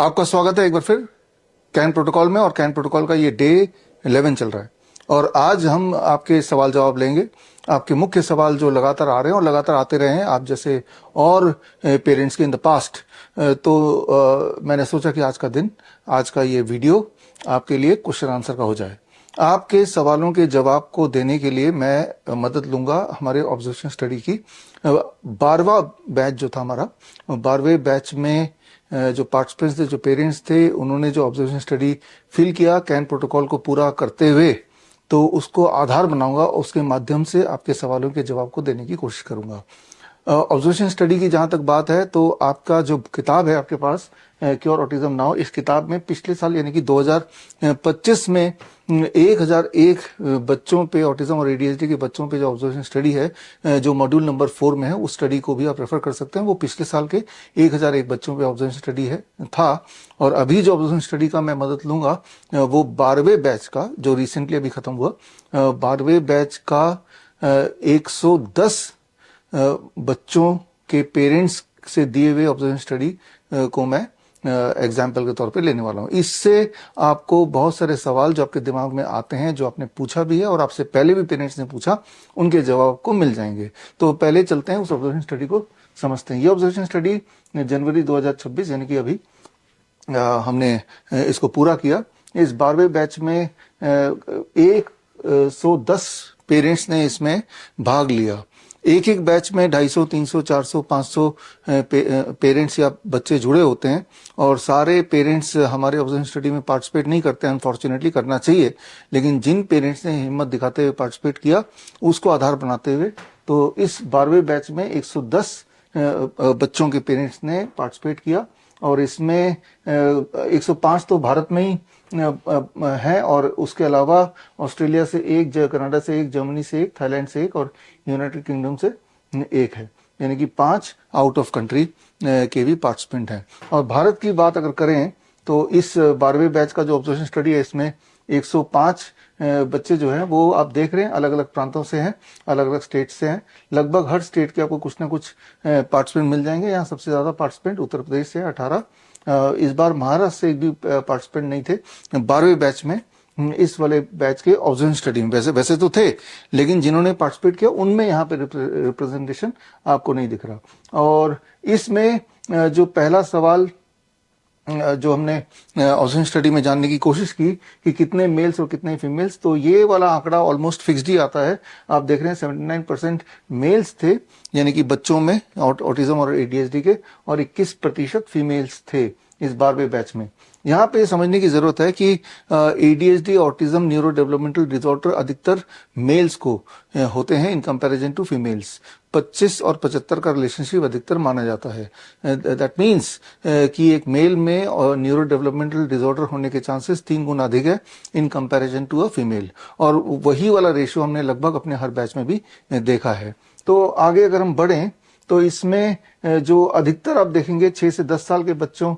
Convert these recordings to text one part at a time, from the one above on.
आपका स्वागत है एक बार फिर कैन प्रोटोकॉल में। और कैन प्रोटोकॉल का ये डे 11 चल रहा है और आज हम आपके सवाल जवाब लेंगे। आपके मुख्य सवाल जो लगातार आ रहे हैं और लगातार आते रहे हैं आप जैसे और पेरेंट्स के इन द पास्ट, तो मैंने सोचा कि आज का दिन, आज का ये वीडियो आपके लिए क्वेश्चन आंसर का हो जाए। आपके सवालों के जवाब को देने के लिए मैं मदद लूंगा हमारे ऑब्जर्वेशन स्टडी की। 12वां बैच जो था हमारा, 12वें बैच में जो पार्टिसिपेंट्स थे, जो पेरेंट्स थे, उन्होंने जो ऑब्जर्वेशन स्टडी फिल किया कैन प्रोटोकॉल को पूरा करते हुए, तो उसको आधार बनाऊंगा, उसके माध्यम से आपके सवालों के जवाब को देने की कोशिश करूंगा। ऑब्जर्वेशन स्टडी की जहां तक बात है तो आपका जो किताब है आपके पास, क्योर ऑटिज्म नाउ, इस किताब में पिछले साल यानी कि 2025 में 1001 बच्चों पे, ऑटिज्म और एडीएचडी के बच्चों पे जो ऑब्जर्वेशन स्टडी है, जो मॉड्यूल नंबर 4 में है, उस स्टडी को भी आप रेफर कर सकते हैं। वो पिछले साल के 1001 बच्चों पे ऑब्जर्वेशन स्टडी है था। और अभी जो ऑब्जर्वेशन स्टडी का मैं मदद लूंगा वो 12वें बैच का, जो रिसेंटली अभी खत्म हुआ, 12वें बैच का 110 बच्चों के पेरेंट्स से दिए हुए ऑब्जर्वेशन स्टडी को मैं एग्जाम्पल के तौर पे लेने वाला हूं। इससे आपको बहुत सारे सवाल जो आपके दिमाग में आते हैं, जो आपने पूछा भी है और आपसे पहले भी पेरेंट्स ने पूछा, उनके जवाब को मिल जाएंगे। तो पहले चलते हैं उस ऑब्जर्वेशन स्टडी को समझते हैं। ये ऑब्जर्वेशन स्टडी जनवरी 2026 यानी कि अभी हमने इसको पूरा किया। इस 12वें बैच में 110 पेरेंट्स ने इसमें भाग लिया। एक एक बैच में 250, 300, 400, 500 पेरेंट्स या बच्चे जुड़े होते हैं। और सारे पेरेंट्स हमारे ऑब्जर्वेशन स्टडी में पार्टिसिपेट नहीं करते, अनफॉर्चुनेटली करना चाहिए, लेकिन जिन पेरेंट्स ने हिम्मत दिखाते हुए पार्टिसिपेट किया, उसको आधार बनाते हुए तो इस 12वें बैच में 110 बच्चों के पेरेंट्स ने पार्टिसिपेट किया। और इसमें 105 तो भारत में ही है, और उसके अलावा ऑस्ट्रेलिया से एक, कनाडा से एक, जर्मनी से एक, थाईलैंड से एक और यूनाइटेड किंगडम से एक है, यानी कि 5 आउट ऑफ कंट्री के भी पार्टिसिपेंट हैं। और भारत की बात अगर करें तो इस 12वें बैच का जो ऑब्जर्वेशन स्टडी है, इसमें 105 बच्चे जो हैं वो आप देख रहे हैं अलग अलग प्रांतों से हैं, अलग अलग स्टेट से हैं। लगभग हर स्टेट के आपको कुछ ना कुछ पार्टिसिपेंट मिल जाएंगे। यहाँ सबसे ज्यादा पार्टिसिपेंट उत्तर प्रदेश से 18। इस बार महाराष्ट्र से एक भी पार्टिसिपेंट नहीं थे 12वें बैच में। इस वाले बैच के ऑब्जर्वेशन स्टडी में वैसे तो थे, लेकिन जिन्होंने पार्टिसिपेट किया उनमें यहाँ पे रिप्रेजेंटेशन आपको नहीं दिख रहा। और इसमें जो पहला सवाल जो हमने ऑब्जर्वेशन स्टडी में जानने की कोशिश की कि कितने मेल्स और कितने फीमेल्स, तो ये वाला आंकड़ा ऑलमोस्ट फिक्स्ड ही आता है। आप देख रहे हैं 79% मेल्स थे, यानी कि बच्चों में ऑटिज्म और एडीएचडी के, और 21% फीमेल्स थे इस 12वें बैच में। यहाँ पे समझने की जरूरत है कि ADHD, autism, neuro developmental disorder अधिकतर मेल्स को होते हैं इन कंपैरिजन टू फीमेल्स। 25 और 75 का रिलेशनशिप अधिकतर माना जाता है। दैट मीन्स कि एक मेल में न्यूरो डेवलपमेंटल डिसऑर्डर होने के चांसेस 3 गुना अधिक है in comparison to a female. और वही वाला रेशियो हमने लगभग अपने हर बैच में भी देखा है। तो आगे अगर हम बढ़ें तो इसमें जो अधिकतर आप देखेंगे 6 से 10 साल के बच्चों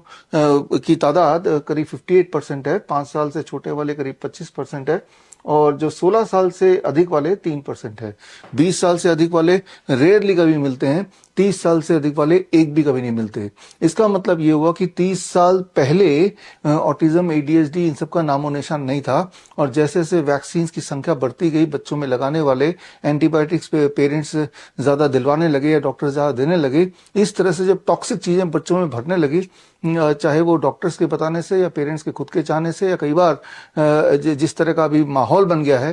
की तादाद करीब 58% है, 5 साल से छोटे वाले करीब 25% है, और जो 16 साल से अधिक वाले 3% है। 20 साल से अधिक वाले रेयरली कभी मिलते हैं, 30 साल से अधिक वाले एक भी कभी नहीं मिलते। इसका मतलब ये हुआ कि 30 साल पहले ऑटिज्म, एडीएचडी इन सब का नामो निशान नहीं था, और जैसे जैसे वैक्सीन की संख्या बढ़ती गई, बच्चों में लगाने वाले एंटीबायोटिक्स पे पेरेंट्स ज्यादा दिलवाने लगे या डॉक्टर ज्यादा देने लगे, इस तरह से जब टॉक्सिक चीजें बच्चों में भरने लगी, चाहे वो डॉक्टर्स के बताने से या पेरेंट्स के खुद के चाहने से, या कई बार जिस तरह का अभी माहौल बन गया है,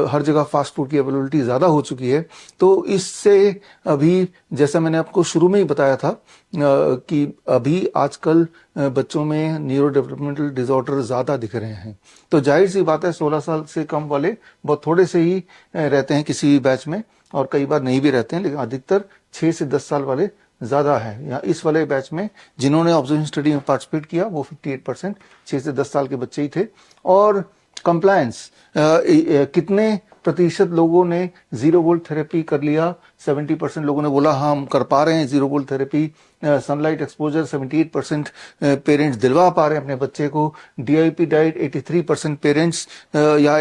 हर जगह फास्ट फूड की अवेलेबिलिटी ज्यादा हो चुकी है, तो इससे अभी, जैसा मैंने आपको शुरू में ही बताया था कि अभी आजकल बच्चों में न्यूरो डेवलपमेंटल डिसऑर्डर ज्यादा दिख रहे हैं। तो जाहिर सी बात है 16 साल से कम वाले बहुत थोड़े से ही रहते हैं किसी भी बैच में, और कई बार नहीं भी रहते हैं, लेकिन अधिकतर 6 से 10 साल वाले ज्यादा है। यहाँ इस वाले बैच में जिन्होंने ऑब्जर्वेशन स्टडी में पार्टिसिपेट किया वो 58% 6 से 10 साल के बच्चे ही थे। और कंप्लायंस, कितने प्रतिशत लोगों ने 0 वोल्ट थेरेपी कर लिया? 70% लोगों ने बोला हाँ हम कर पा रहे हैं 0 volt therapy. Sunlight exposure 78% parents दिलवा पा रहे हैं अपने बच्चे को। डीआईपी डाइट 83% पेरेंट्स, या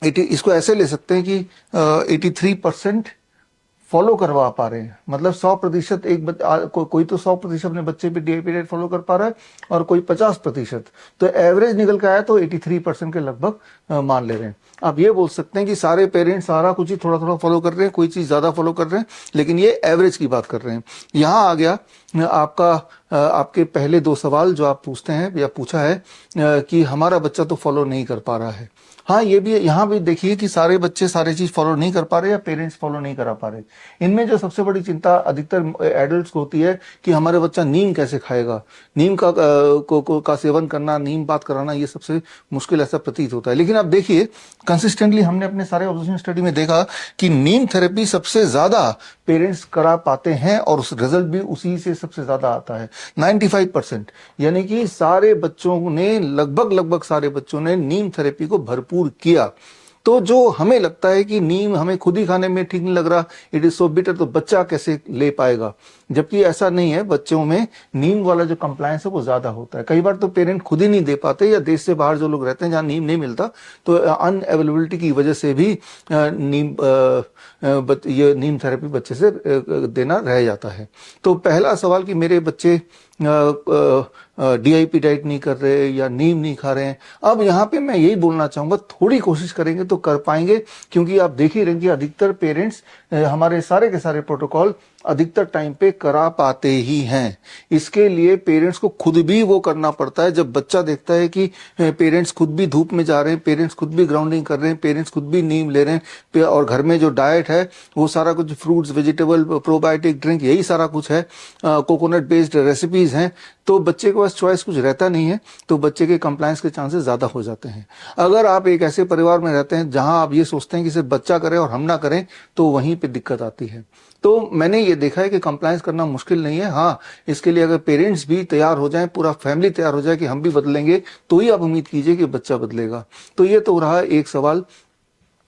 इसको ऐसे ले सकते हैं कि 83% फॉलो करवा पा रहे हैं। मतलब 100% कोई तो 100% अपने बच्चे पे डीआईपी डाइट फॉलो कर पा रहा है और कोई 50%। तो एवरेज निकल के आया तो 83% के लगभग मान ले रहे हैं। आप ये बोल सकते हैं कि सारे पेरेंट्स सारा कुछ ही थोड़ा थोड़ा फॉलो कर रहे हैं, कोई चीज ज्यादा फॉलो कर रहे हैं, लेकिन ये एवरेज की बात कर रहे हैं। यहाँ आ गया आपका आपके पहले 2 सवाल जो आप पूछते हैं या पूछा है कि हमारा बच्चा तो फॉलो नहीं कर पा रहा है। हाँ, ये भी यहाँ भी देखिए कि सारे बच्चे सारी चीज फॉलो नहीं कर पा रहे या पेरेंट्स फॉलो नहीं करा पा रहे। इनमें जो सबसे बड़ी चिंता अधिकतर एडल्ट्स को होती है कि हमारे बच्चा नीम कैसे खाएगा, नीम का सेवन करना, नीम बात कराना, ये सबसे मुश्किल ऐसा प्रतीत होता है। लेकिन आप देखिए कंसिस्टेंटली हमने अपने सारे ऑब्जर्वेशन स्टडी में देखा कि नीम थेरेपी सबसे ज्यादा पेरेंट्स करा पाते हैं और उस रिजल्ट भी उसी से सबसे ज्यादा आता है 95%। यानी कि सारे बच्चों ने लगभग सारे बच्चों ने नीम थेरेपी को भरपूर किया। तो जो हमें लगता है कि नीम हमें खुद ही खाने में ठीक नहीं लग रहा, इट इज सो बिटर, तो बच्चा कैसे ले पाएगा, जबकि ऐसा नहीं है। बच्चों में नीम वाला जो कंप्लायंस है वो ज्यादा होता है। कई बार तो पेरेंट खुद ही नहीं दे पाते, या देश से बाहर जो लोग रहते हैं जहां नीम नहीं मिलता, तो अनअवेलेबिलिटी की वजह से भी ये नीम थेरेपी बच्चे से देना रह जाता है। तो पहला सवाल कि मेरे बच्चे डीआईपी डाइट नहीं कर रहे या नीम नहीं खा रहे हैं, अब यहाँ पे मैं यही बोलना चाहूंगा, थोड़ी कोशिश करेंगे तो कर पाएंगे, क्योंकि आप देख ही रहे कि अधिकतर पेरेंट्स हमारे सारे के सारे प्रोटोकॉल अधिकतर टाइम पे करा पाते ही हैं। इसके लिए पेरेंट्स को खुद भी वो करना पड़ता है। जब बच्चा देखता है कि पेरेंट्स खुद भी धूप में जा रहे हैं, पेरेंट्स खुद भी ग्राउंडिंग कर रहे हैं, पेरेंट्स खुद भी नीम ले रहे हैं, और घर में जो डाइट है वो सारा कुछ फ्रूट्स, वेजिटेबल, प्रोबायोटिक ड्रिंक, यही सारा कुछ है, कोकोनट बेस्ड रेसिपीज हैं, तो बच्चे के पास चॉइस कुछ रहता नहीं है, तो बच्चे के कंप्लायंस के चांसेस ज्यादा हो जाते हैं। अगर आप एक ऐसे परिवार में रहते हैं जहां आप ये सोचते हैं कि सिर्फ बच्चा करे और हम ना करें, तो वहीं पे दिक्कत आती है। तो मैंने ये देखा है कि कंप्लायंस करना मुश्किल नहीं है। हाँ, इसके लिए अगर पेरेंट्स भी तैयार हो जाएं, पूरा फैमिली तैयार हो जाए कि हम भी बदलेंगे, तो ही आप उम्मीद कीजिए कि बच्चा बदलेगा। तो ये तो रहा एक सवाल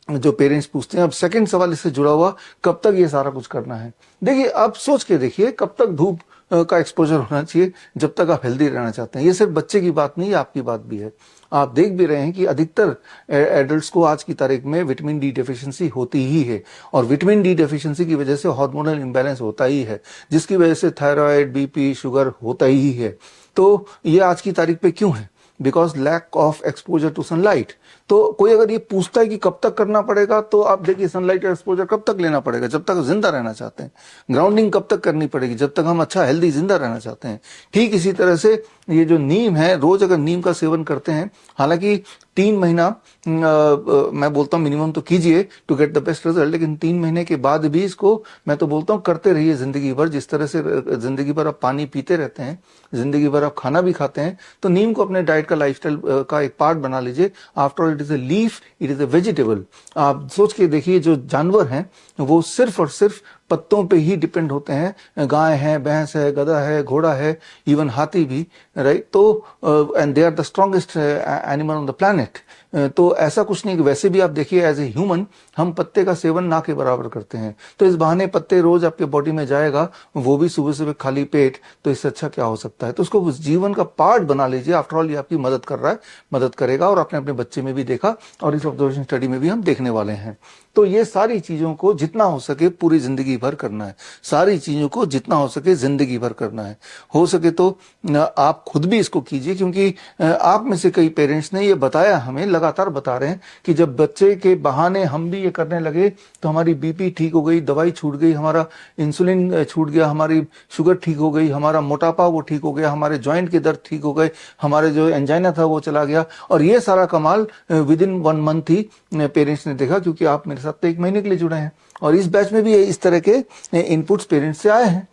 जो पेरेंट्स पूछते हैं। अब सेकंड सवाल इससे जुड़ा हुआ, कब तक ये सारा कुछ करना है। देखिए, आप सोच के देखिए, कब तक धूप का एक्सपोजर होना चाहिए जब तक आप हेल्दी रहना चाहते हैं। ये सिर्फ बच्चे की बात नहीं है, आपकी बात भी है। आप देख भी रहे हैं कि अधिकतर एडल्ट्स को आज की तारीख में विटामिन डी डेफिशिएंसी होती ही है, और विटामिन डी डेफिशिएंसी की वजह से हार्मोनल इंबैलेंस होता ही है, जिसकी वजह से थायराइड, बीपी, शुगर होता ही है। तो ये आज की तारीख पे क्यों है? Because lack of exposure to sunlight. तो कोई अगर ये पूछता है कि कब तक करना पड़ेगा, तो आप देखिए सनलाइट एक्सपोजर कब तक लेना पड़ेगा, जब तक जिंदा रहना चाहते हैं। ग्राउंडिंग कब तक करनी पड़ेगी, जब तक हम अच्छा हेल्दी जिंदा रहना चाहते हैं। ठीक इसी तरह से ये जो नीम है, रोज अगर नीम का सेवन करते हैं, हालांकि 3 महीना मैं बोलता हूँ मिनिमम तो कीजिए to get the best result, लेकिन 3 महीने के बाद भी इसको मैं तो बोलता हूँ करते रहिए जिंदगी भर। जिस तरह से जिंदगी भर आप पानी पीते रहते हैं, जिंदगी भर आप खाना भी खाते हैं, तो नीम को अपने डाइट का, लाइफस्टाइल का एक पार्ट बना लीजिए। After all it is a leaf, it is a vegetable. आप सोच के देखिए, जो जानवर हैं वो सिर्फ और सिर्फ पत्तों पे ही डिपेंड होते हैं। गाय है, भैंस है, गधा है, घोड़ा है, इवन हाथी भी, राइट। तो and they are the strongest animal on the planet. तो ऐसा कुछ नहीं कि वैसे भी आप देखिए एज ए ह्यूमन हम पत्ते का सेवन ना के बराबर करते हैं। तो इस बहाने पत्ते रोज आपके बॉडी में जाएगा, वो भी सुबह सुबह खाली पेट, तो इससे अच्छा क्या हो सकता है। तो उसको जीवन का पार्ट बना लीजिए। आफ्टर ऑल ये आपकी मदद कर रहा है, मदद करेगा, और आपने अपने बच्चे में भी देखा और इस ऑब्जर्वेशन स्टडी में भी हम देखने वाले हैं। तो ये सारी चीजों को जितना हो सके पूरी जिंदगी भर करना है, सारी चीजों को जितना हो सके जिंदगी भर करना है। हो सके तो आप खुद भी इसको कीजिए, क्योंकि आप में से कई पेरेंट्स ने ये बताया, हमें लगातार बता रहे हैं कि जब बच्चे के बहाने हम भी ये करने लगे तो हमारी बीपी ठीक हो गई, दवाई छूट गई, हमारा इंसुलिन छूट गया, हमारी शुगर ठीक हो गई, हमारा मोटापा वो ठीक हो गया, हमारे जॉइंट के दर्द ठीक हो गए, हमारे जो एंजाइना था वो चला गया। और ये सारा कमाल with in 1 month he parents ने देखा, क्योंकि आप मेरे साथ तो 1 महीने के लिए जुड़े हैं, और इस बैच में भी इस तरह के इनपुट्स पेरेंट्स से आए हैं।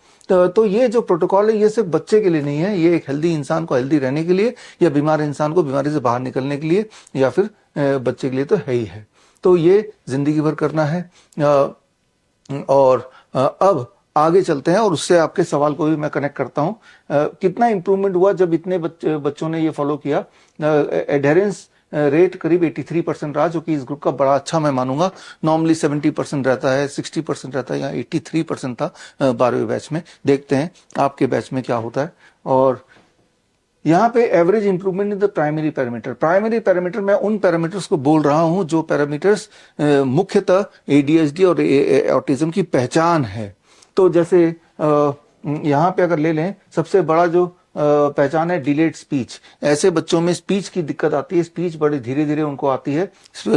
तो ये जो प्रोटोकॉल है, ये सिर्फ बच्चे के लिए नहीं है, ये एक हेल्दी इंसान को हेल्दी रहने के लिए, या बीमार इंसान को बीमारी से बाहर निकलने के लिए, या फिर बच्चे के लिए तो है ही है। तो ये जिंदगी भर करना है। और अब आगे चलते हैं, और उससे आपके सवाल को भी मैं कनेक्ट करता हूं। कितना इंप्रूवमेंट हुआ जब इतने बच्चों ने ये फॉलो किया। एडहेरेंस रेट करीब 83% रहा, जो कि इस ग्रुप का बड़ा अच्छा मैं मानूंगा। नॉर्मली 70% रहता है, 60% रहता है, यहाँ 83% था 12वें बैच में। देखते हैं आपके बैच में क्या होता है। और यहाँ पे average improvement in the primary parameter. Primary parameter मैं उन पैरामीटर्स को बोल रहा हूं जो पैरामीटर्स मुख्यतः एडीएचडी और ऑटिज्म की पहचान है। तो जैसे यहाँ पे अगर ले लें, सबसे बड़ा जो पहचान है डिलेड स्पीच। ऐसे बच्चों में स्पीच की दिक्कत आती है, स्पीच बड़ी धीरे धीरे उनको आती है,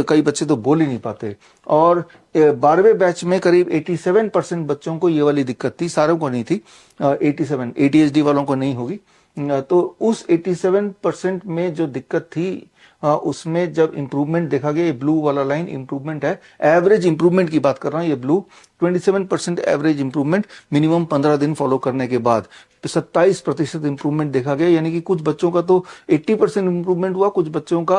कई बच्चे तो बोल ही नहीं पाते। और 12वें बैच में करीब 87% बच्चों को ये वाली दिक्कत थी, सारों को नहीं थी। 87 एडीएचडी वालों को नहीं होगी। तो उस 87% में जो दिक्कत थी उसमें जब इंप्रूवमेंट देखा गया, ये ब्लू वाला लाइन इंप्रूवमेंट है, एवरेज इंप्रूवमेंट की बात कर रहा हूं, ये ब्लू 27% एवरेज इंप्रूवमेंट मिनिमम 15 दिन फॉलो करने के बाद 27% इंप्रूवमेंट देखा गया। यानी कि कुछ बच्चों का तो 80% इंप्रूवमेंट हुआ, कुछ बच्चों का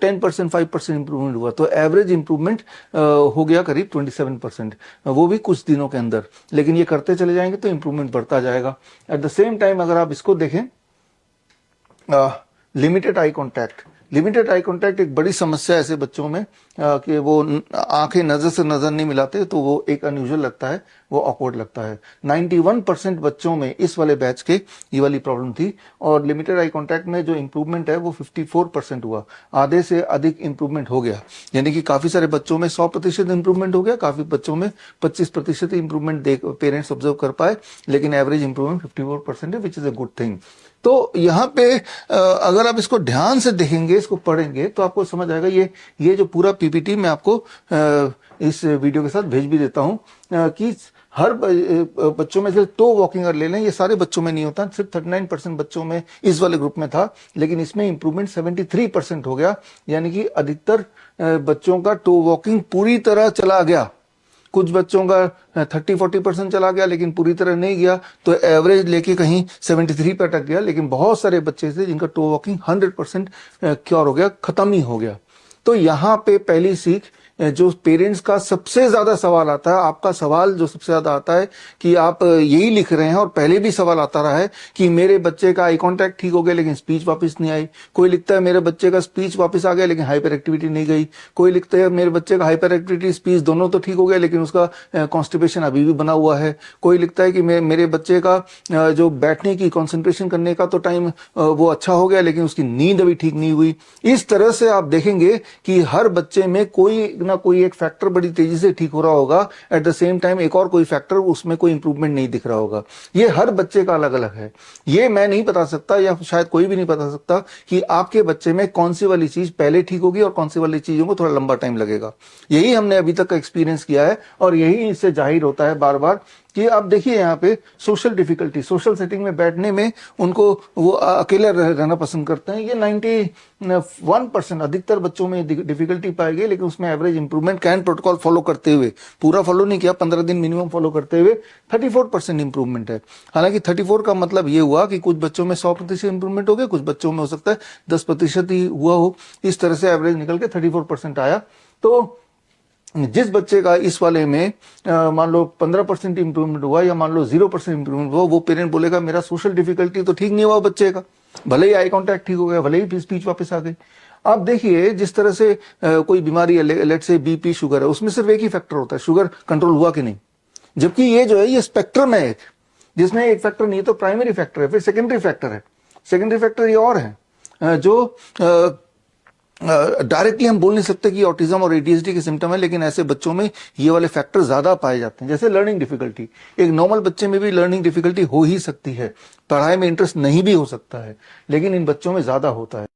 10% 5% इंप्रूवमेंट हुआ। तो एवरेज इंप्रूवमेंट हो गया करीब 27%, वो भी कुछ दिनों के अंदर। लेकिन ये करते चले जाएंगे तो इंप्रूवमेंट बढ़ता जाएगा। एट द सेम टाइम अगर आप इसको देखें, limited eye contact. Limited eye contact एक बड़ी समस्या है ऐसे बच्चों में कि वो आंखें नजर से नजर नहीं मिलाते, तो वो एक अनयूजुअल लगता है, वो ऑकवर्ड लगता है। 91% बच्चों में इस वाले बैच के ये वाली प्रॉब्लम थी। और लिमिटेड आई कॉन्टैक्ट में जो इंप्रूवमेंट है वो 54% हुआ, आधे से अधिक इंप्रूवमेंट हो गया। यानी कि काफी सारे बच्चों में 100% इंप्रूवमेंट हो गया, काफी बच्चों में 25% इंप्रूवमेंट पेरेंट्स ऑब्जर्व कर पाए, लेकिन एवरेज इंप्रूवमेंट 54% है, which is a good thing. तो यहाँ पे अगर आप इसको ध्यान से देखेंगे, इसको पढ़ेंगे, तो आपको समझ आएगा। ये जो पूरा पीपीटी मैं आपको इस वीडियो के साथ भेज भी देता हूँ कि हर बच्चों में से तो वॉकिंग अगर ले लें, ये सारे बच्चों में नहीं होता, सिर्फ 39% बच्चों में इस वाले ग्रुप में था, लेकिन इसमें इंप्रूवमेंट 73% हो गया। यानी कि अधिकतर बच्चों का टो वॉकिंग पूरी तरह चला गया। कुछ बच्चों का 30-40% चला गया, लेकिन पूरी तरह नहीं गया, तो एवरेज लेके कहीं 73 पे अटक गया। लेकिन बहुत सारे बच्चे थे जिनका टो वॉकिंग 100% क्योर हो गया, खत्म ही हो गया। तो यहाँ पे पहली सीख, जो पेरेंट्स का सबसे ज्यादा सवाल आता है, आपका सवाल जो सबसे ज्यादा आता है कि आप यही लिख रहे हैं, और पहले भी सवाल आता रहा है कि मेरे बच्चे का आई कांटेक्ट ठीक हो गया लेकिन स्पीच वापस नहीं आई। कोई लिखता है मेरे बच्चे का स्पीच वापस आ गया लेकिन हाइपर एक्टिविटी नहीं गई। कोई लिखता है मेरे बच्चे का हाइपर एक्टिविटी स्पीच दोनों तो ठीक हो गया लेकिन उसका कॉन्स्टिपेशन अभी भी बना हुआ है। कोई लिखता है कि मेरे बच्चे का जो बैठने की, कॉन्सेंट्रेशन करने का तो टाइम वो अच्छा हो गया लेकिन उसकी नींद अभी ठीक नहीं हुई। इस तरह से आप देखेंगे कि हर बच्चे में कोई ना कोई एक फैक्टर बड़ी तेजी से ठीक हो रहा होगा, एट द सेम टाइम एक और कोई फैक्टर उसमें कोई इंप्रूवमेंट नहीं दिख रहा होगा। ये हर बच्चे का अलग अलग है। ये मैं नहीं बता सकता, या शायद कोई भी नहीं बता सकता कि आपके बच्चे में कौन सी वाली चीज पहले ठीक होगी और कौन सी वाली चीजों को थोड़ा लंबा टाइम लगेगा। यही हमने अभी तक का एक्सपीरियंस किया है, और यही इससे जाहिर होता है बार बार कि आप देखिए यहाँ पे सोशल डिफिकल्टी, सोशल सेटिंग में बैठने में उनको वो अकेले रहना पसंद करते हैं। ये 91% अधिकतर बच्चों में डिफिकल्टी पाई गई, लेकिन उसमें average improvement can protocol follow करते हुए, पूरा फॉलो नहीं किया, 15 दिन मिनिमम फॉलो करते हुए 34% इंप्रूवमेंट है। हालांकि 34 का मतलब ये हुआ कि कुछ बच्चों में 100% इंप्रूवमेंट हो गया, कुछ बच्चों में हो सकता है 10% ही हुआ हो। इस तरह से एवरेज निकल के 34% आया। तो जिस बच्चे का इस वाले में मान लो 15% इंप्रूवमेंट हुआ या मान लो 0% इंप्रूवमेंट हुआ, वो पेरेंट बोलेगा मेरा सोशल डिफिकल्टी तो ठीक नहीं हुआ बच्चे का, भले ही आई कांटेक्ट ठीक हो गया, भले ही स्पीच वापस आ गई। आप देखिए जिस तरह से कोई बीमारी है, लेट से बीपी, शुगर है, उसमें सिर्फ एक ही फैक्टर होता है, शुगर कंट्रोल हुआ कि नहीं। जबकि ये जो है ये स्पेक्ट्रम है एक, जिसमें एक फैक्टर नहीं तो प्राइमरी फैक्टर है, फिर सेकेंडरी फैक्टर है। सेकेंडरी फैक्टर ये और है जो डायरेक्टली हम बोल नहीं सकते कि ऑटिज्म और एडीएचडी के सिम्टम है, लेकिन ऐसे बच्चों में ये वाले फैक्टर ज्यादा पाए जाते हैं। जैसे लर्निंग डिफिकल्टी, एक नॉर्मल बच्चे में भी लर्निंग डिफिकल्टी हो ही सकती है, पढ़ाई में इंटरेस्ट नहीं भी हो सकता है, लेकिन इन बच्चों में ज्यादा होता है।